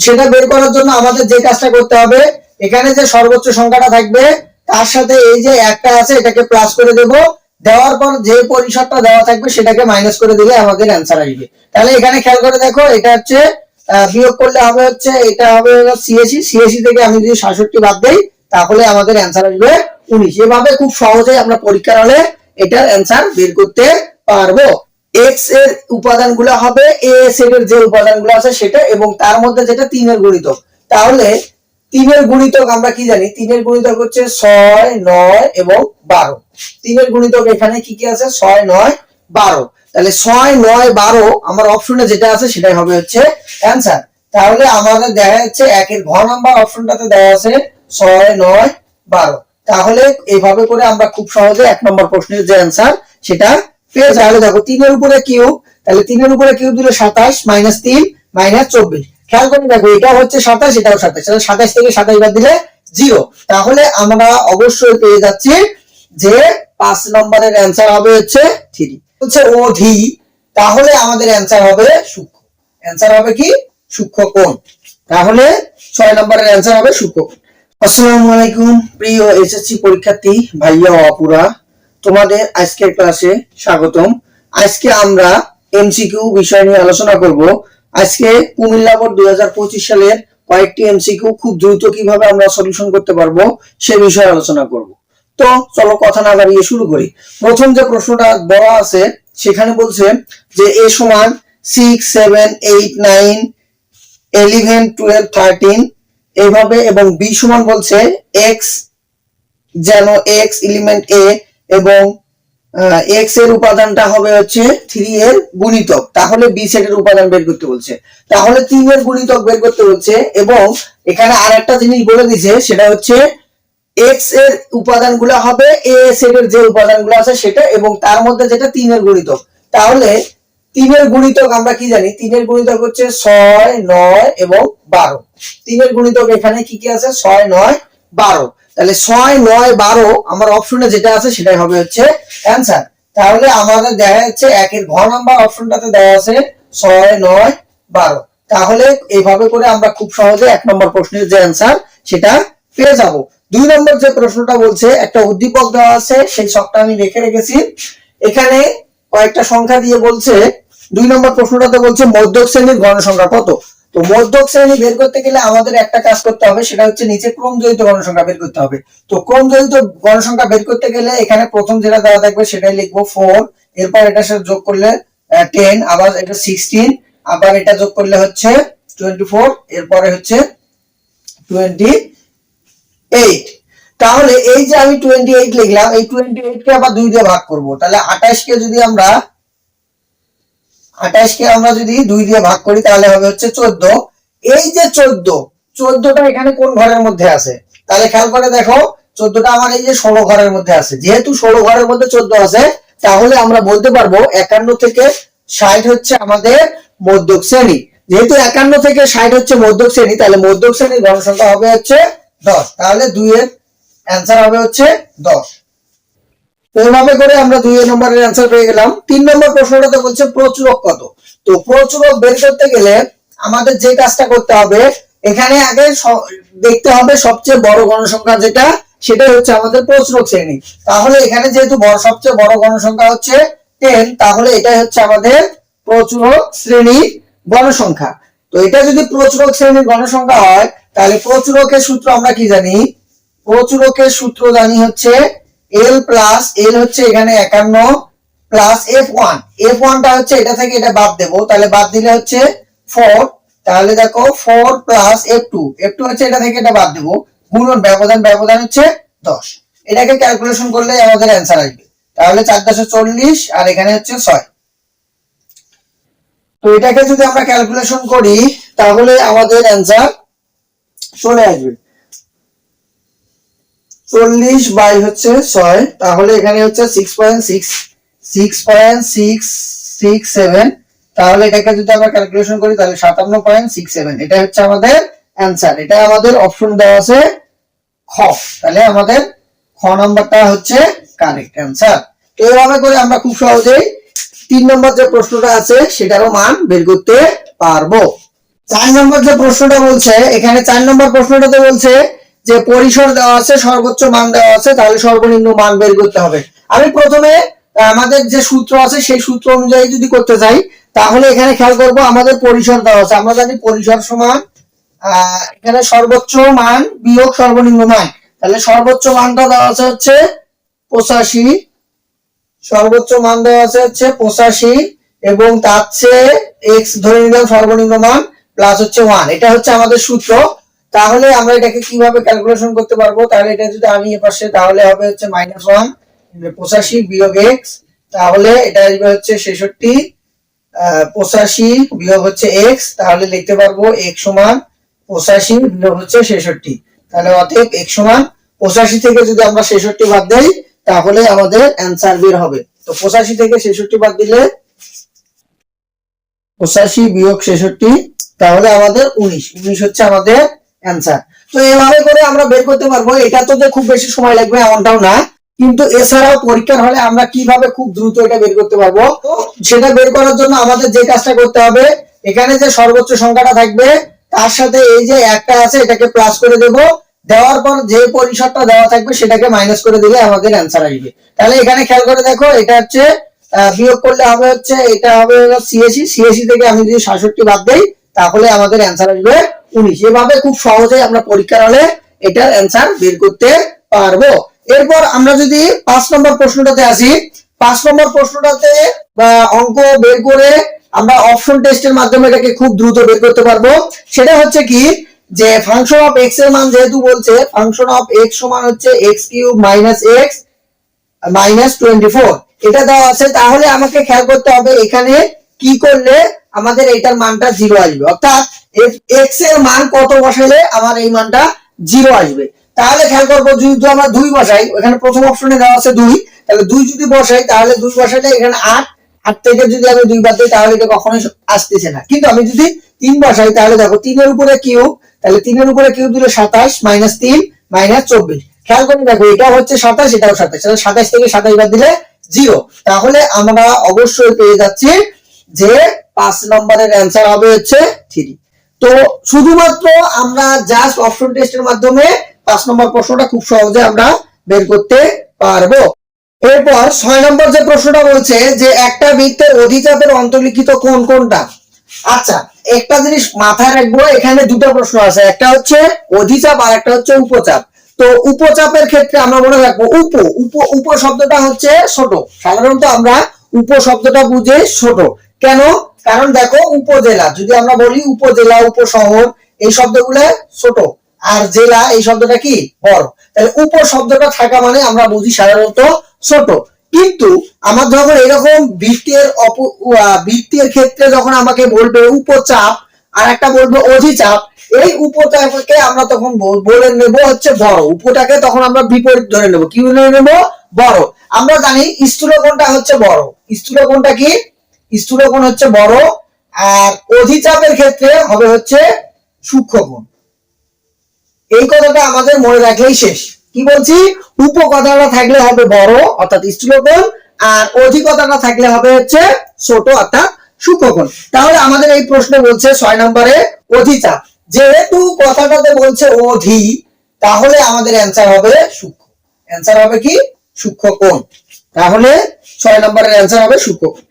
সেটা বের করার জন্য আমাদের যে কাজটা করতে হবে, এখানে যে সর্বোচ্চ সংখ্যাটা থাকবে তার সাথে এই যে একটা আছে এটাকে প্লাস করে দেব, দেওয়ার পর যে পরিসরটা দেওয়া থাকবে সেটাকে মাইনাস করে দিলে আমাদের অ্যান্সার আসবে। তাহলে এখানে খেয়াল করে দেখো, এটা হচ্ছে বিয়োগ করলে হবে হচ্ছে, এটা হবে 86 থেকে আমি যদি 67 বাদ দেই তাহলে আমাদের অ্যান্সার আসবে 19। এভাবে খুব সহজেই আমরা পরীক্ষার হলে এটার অ্যান্সার বের করতে পারবো। এক্স এর উপাদানগুলো হবে এ সেটের যে উপাদানগুলো আছে সেটা, এবং তার মধ্যে যেটা 3 এর গুণিতক। তাহলে 3 এর গুণিতক আমরা কি জানি, 3 এর গুণিতক হচ্ছে 6, 9 এবং 12। 3 এর গুণিতক এখানে কি কি আছে, 6, 9, 12। তাহলে 6, 9, 12 আমার অপশনে যেটা আছে সেটাই হবে হচ্ছে অ্যান্সার। তাহলে আমাদের দেখা যাচ্ছে একের ঘ নাম্বার অপশনটাতে দেওয়া আছে 6, 9, 12। তাহলে এইভাবে করে আমরা খুব সহজে 1 নম্বর প্রশ্নের যে অ্যান্সার সেটা পেয়ে যাই। তাহলে দেখো 3 এর উপরে কিউব, তাহলে 3 এর উপরে কিউব দিলে 27 - 3 - 24। খেয়াল করে দেখো, এটা হচ্ছে 27, এটাও 27, তাহলে 27 থেকে 27 বাদ দিলে 0। তাহলে আমরা অবশ্যই পেয়ে যাচ্ছি যে 5 নম্বরের অ্যান্সার হবে হচ্ছে 3, হচ্ছে অধি। তাহলে আমাদের অ্যান্সার হবে সূক্ষ্ম। অ্যান্সার হবে কি, সূক্ষ্মকোণ। তাহলে 6 নম্বরের অ্যান্সার হবে সূক্ষ্মকোণ। আসসালামু আলাইকুম প্রিয় এসএসসি পরীক্ষার্থী ভাইয়া ও আপুরা, তোমাদের আজকের ক্লাসে স্বাগতম। আজকে আমরা এমসিকিউ বিষয় নিয়ে আলোচনা করব। আজকে কুমিল্লা বোর্ড 2025 সালের কয়েকটি এমসিকিউ খুব দ্রুত কিভাবে আমরা সলিউশন করতে পারবো সে বিষয়ে আলোচনা করব। তো চলো কথা না বাড়িয়ে শুরু করি। প্রথম যে প্রশ্নটা বড় আছে সেখানে বলছে যে a সমান 6, 7, 8, 9, 11, 12, 13 এইভাবে, এবং b সমান বলছে x, যেন x এলিমেন্ট a এবং x এর উপাদানটা হবে হচ্ছে 3 এর গুণিতক। তাহলে b সেটের উপাদান বের করতে বলছে, তাহলে 3 এর গুণিতক বের করতে বলছে। এবং এখানে আরেকটা জিনিস বলে দিয়েছে, সেটা হচ্ছে x এর উপাদানগুলো হবে a সেটের যে উপাদানগুলো আছে সেটা, এবং তার মধ্যে যেটা 3 এর গুণিতক। তাহলে 3 এর গুণিতক আমরা কি জানি, 3 এর গুণিতক হচ্ছে 6, 9 এবং 12। 3 এর গুণিতক এখানে কি কি আছে, 6, 9, 12। তাহলে 6, 9, 12 আমার অপশনে যেটা আছে সেটাই হবে হচ্ছে অ্যান্সার। তাহলে আমাদের দেখা যাচ্ছে একের ঘ নাম্বার অপশনটাতে দেওয়া আছে 6, 9, 12। তাহলে এইভাবে করে আমরা খুব সহজে 1 নম্বর প্রশ্নের যে অ্যান্সার সেটা পেয়ে যাব। 2 নম্বর যে প্রশ্নটা বলছে, একটা উদ্দীপক দেওয়া আছে, সেই ছকটা আমি রেখে রেখেছি। এখানে কয়েকটা সংখ্যা দিয়ে বলছে, 2 নম্বর প্রশ্নটাতে বলছে মধ্যক শ্রেণীর গণসংখ্যা কত। তো মধ্যক শ্রেণী বের করতে গেলে আমাদের একটা কাজ করতে হবে, সেটা হচ্ছে নিচে ক্রমজড়িত গণসংখ্যা বের করতে হবে। তো ক্রমজড়িত গণসংখ্যা বের করতে গেলে এখানে প্রথম যেটা দেওয়া থাকবে সেটাই লিখবো 4, এরপর এটার সাথে যোগ করলে 10, আবার এটা 16, আবার এটা যোগ করলে হচ্ছে 24, এরপরে হচ্ছে 28। তাহলে এই যে আমি 28 লিখলাম, এই 28 কে আবার 2 দিয়ে ভাগ করব। তাহলে 28 কে আমরা যদি 2 দিয়ে ভাগ করি তাহলে হবে হচ্ছে 14। এই যে 14টা এখানে কোন ঘরের মধ্যে আছে, তাহলে খেয়াল করে দেখো, 14টা আমার এই যে 16 ঘরের মধ্যে আছে। যেহেতু 16 ঘরের মধ্যে 14 আছে, তাহলে আমরা বলতে পারবো 51 থেকে 60 হচ্ছে আমাদের মধ্যক শ্রেণী। যেহেতু 51 থেকে 60 হচ্ছে মধ্যক শ্রেণী, তাহলে মধ্যক শ্রেণীর গণসংখ্যা হবে হচ্ছে 10। তাহলে 2 এর অ্যান্সার হবে হচ্ছে 10। এইভাবে করে আমরা 2 নম্বরের অ্যান্সার পেয়ে গেলাম। 3 নম্বর প্রশ্নটাতে বলছে প্রচুরক কত। তো প্রচুরক বের করতে গেলে আমাদের যে কাজটা করতে হবে, এখানে আগে দেখতে হবে সবচেয়ে বড় গণসংখ্যা যেটা, সেটা হচ্ছে আমাদের প্রচুরক শ্রেণী। তাহলে এখানে যেহেতু সবচেয়ে বড় গণসংখ্যা হচ্ছে 10, তাহলে এটাই হচ্ছে আমাদের প্রচুরক শ্রেণীর গণসংখ্যা। তো এটা যদি প্রচুরক শ্রেণীর গণসংখ্যা হয়, তাহলে প্রচুরকের সূত্র আমরা কি জানি, প্রচুরকের সূত্র জানি হচ্ছে l প্লাস l হচ্ছে এখানে 51 প্লাস f1। f1টা হচ্ছে এটা থেকে এটা বাদ দেব, তাহলে বাদ দিলে হচ্ছে 4। তাহলে দেখো 4 প্লাস f2 হচ্ছে এটা থেকে এটা বাদ দেব, গুণন ব্যবধান হচ্ছে 10। এটাকে ক্যালকুলেশন করলে আমাদের অ্যান্সার আসবে। তাহলে 4 × 40 আর এখানে হচ্ছে 6। তো এটাকে যদি আমরা ক্যালকুলেশন করি তাহলে আমাদের অ্যান্সার চলে আসবে 40 বাই হচ্ছে 6। তাহলে এখানে হচ্ছে 6.667। তাহলে এটাকে যদি আমরা ক্যালকুলেশন করি তাহলে 57.67। এটা হচ্ছে আমাদের অ্যান্সার। এটা আমাদের অপশন দেওয়া আছে খ। তাহলে আমাদের খ নাম্বারটা হচ্ছে কারেক্ট অ্যান্সার। তো এইভাবে করে আমরা খুব সহজেই 3 নম্বর যে প্রশ্নটা আছে সেটারও মান বের করতে পারবো। 4 নম্বর যে প্রশ্নটা বলছে, এখানে 4 নম্বর প্রশ্নটাতে বলছে যে পরিসর দেওয়া আছে, সর্বোচ্চ মান দেওয়া আছে, তাহলে সর্বনিম্ন মান বের করতে হবে। আমি প্রথমে আমাদের যে সূত্র আছে সেই সূত্র অনুযায়ী যদি করতে চাই, তাহলে এখানে খেয়াল করব আমাদের পরিসর দেওয়া আছে। আমরা জানি পরিসর সমান এখানে সর্বোচ্চ মান বিয়োগ সর্বনিম্ন মান। তাহলে সর্বোচ্চ মানটা দেওয়া আছে হচ্ছে 85, সর্বোচ্চ মান দেওয়া আছে হচ্ছে 85 এবং তার চেয়ে এক্স ধরে নিলাম সর্বনিম্ন মান প্লাস হচ্ছে 1। এটা হচ্ছে আমাদের সূত্র। তাহলে আমরা এটাকে কিভাবে ক্যালকুলেশন করতে পারবো? তাহলে এটা যদি আমি এর পাশে, তাহলে হবে হচ্ছে -1 85 বিয়োগ এক্স, তাহলে এটা আসবে হচ্ছে 66। 85 বিয়োগ হচ্ছে এক্স, তাহলে লিখতে পারবো এক্স সমান 85 বিয়োগ হচ্ছে 66। তাহলে অতএব এক্স সমান 85 থেকে যদি আমরা 66 বাদ দেই তাহলে আমাদের অ্যান্সার বের হবে। তো 85 থেকে 66 বাদ দিলে 85 বিয়োগ 66, তাহলে আমাদের 19 হচ্ছে আমাদের অ্যান্সার। তো এভাবে করে আমরা বের করতে পারবো। এটা তো যে খুব বেশি সময় লাগবে এমনটাও না, কিন্তু এছাড়াও পরীক্ষার হলে আমরা কিভাবে খুব দ্রুত এটা বের করতে পারবো, তো সেটা বের করার জন্য আমাদের যে কাজটা করতে হবে, এখানে যে সর্বোচ্চ সংখ্যাটা থাকবে তার সাথে এই যে একটা আছে এটাকে প্লাস করে দেব, দেওয়ার পর যে পরিসরটা দেওয়া থাকবে সেটাকে মাইনাস করে দিলে আমাদের অ্যান্সার আসবে। তাহলে এখানে খেয়াল করে দেখো, এটা হচ্ছে বিয়োগ করলে হবে হচ্ছে, এটা হবে 86 থেকে আমি যদি 67 বাদ দেই তাহলে আমাদের অ্যান্সার আসবে 19। এভাবে খুব সহজেই আমরা পরীক্ষার হলে এটার অ্যান্সার বের করতে পারবো। এরপর আমরা যদি 5 নম্বর প্রশ্নটাতে আসি, 5 নম্বর প্রশ্নটাতে অঙ্ক বের করে আমরা অপশন টেস্টের মাধ্যমে এটাকে খুব দ্রুত বের করতে পারবো। সেটা হচ্ছে কি, যে ফাংশন অফ এক্স এর মান যেহেতু বলছে ফাংশন অফ এক্স সমান হচ্ছে x cube minus x minus 24, এটা দেওয়া আছে। তাহলে আমাকে খেয়াল করতে হবে এখানে কি করলে আমাদের এইটার মানটা 0 আসবে, অর্থাৎ এক্স এর মান কত বসাইলে আমার এই মানটা 0 আসবে। তাহলে খেয়াল করবো, যদি আমরা 2 বসাই, এখানে প্রথম অপশনে দেওয়া আছে 2, তাহলে 2 যদি বসাই তাহলে 2 বসাইলে এখানে 8 থেকে যদি আমি 2 বাদ দিই তাহলে এটা কখনোই আসতেছে না। কিন্তু আমি যদি 3 বসাই তাহলে দেখো 3 এর উপরে কিউব, তাহলে 3 এর উপরে কিউব দিলে 27 মাইনাস 3 মাইনাস 24। খেয়াল করে দেখো, এটা হচ্ছে 27, এটাও 27, তাহলে 27 থেকে 27 বাদ দিলে 0। তাহলে আমরা অবশ্যই পেয়ে যাচ্ছি যে 5 নম্বরের অ্যান্সার হবে হচ্ছে 3। তো শুধুমাত্র আমরা জাস্ট অপশন টেস্টের মাধ্যমে 5 নম্বর প্রশ্নটা খুব সহজে আমরা বের করতে পারবো। এরপর 6 নম্বর যে প্রশ্নটা বলছে যে একটা বৃত্তের অধিচাপের অন্তর্লিখিত কোণ কোনটা। আচ্ছা, একটা জিনিস মাথায় রাখবো, এখানে দুটো প্রশ্ন আছে, একটা হচ্ছে অধিচাপ আর একটা হচ্ছে উপচাপ। তো উপচাপের ক্ষেত্রে আমরা মনে রাখবো উপ শব্দটা হচ্ছে ছোট। সাধারণত আমরা উপ শব্দটা বুঝে ছোট। কেন? কারণ দেখো, উপজেলা যদি আমরা বলি, উপজেলা উপশহর এই শব্দগুলো ছোট, আর জেলা এই শব্দটা কি বড়। তাহলে উপ শব্দটা থাকা মানে আমরা বুঝি সাধারণত ছোট। কিন্তু আমার যখন এরকম বৃত্তের ক্ষেত্রে যখন আমাকে বলবে উপচাপ আর একটা বলবে অধিচাপ, এই উপচাপকে আমরা তখন বলে নেব হচ্ছে বড়, উপটাকে তখন আমরা বিপরীত ধরে নেব, কি ধরে নেব? বড়। আমরা জানি স্থূলকোণটা হচ্ছে বড়, স্থূলকোণটা কি? স্থূলকোণ হচ্ছে বড়, আর অধিচাপের ক্ষেত্রে হবে হচ্ছে সূক্ষ্মকোণ। এই কথাটা আমাদের মনে রাখলেই শেষ। কি বলছি? উপ কথাটা থাকলে হবে বড় অর্থাৎ স্থূলকোণ, আর অধি কথাটা থাকলে হবে হচ্ছে ছোট অর্থাৎ সূক্ষ্মকোণ। তাহলে আমাদের এই প্রশ্নে বলছে 6 নম্বরে অধিচাপ, যেহেতু কথাটাতে বলছে অধি, তাহলে আমাদের অ্যান্সার হবে সূক্ষ্ম। অ্যান্সার হবে কি? সূক্ষ্মকোণ। তাহলে 6 নম্বরের অ্যান্সার হবে সূক্ষ্মকোণ।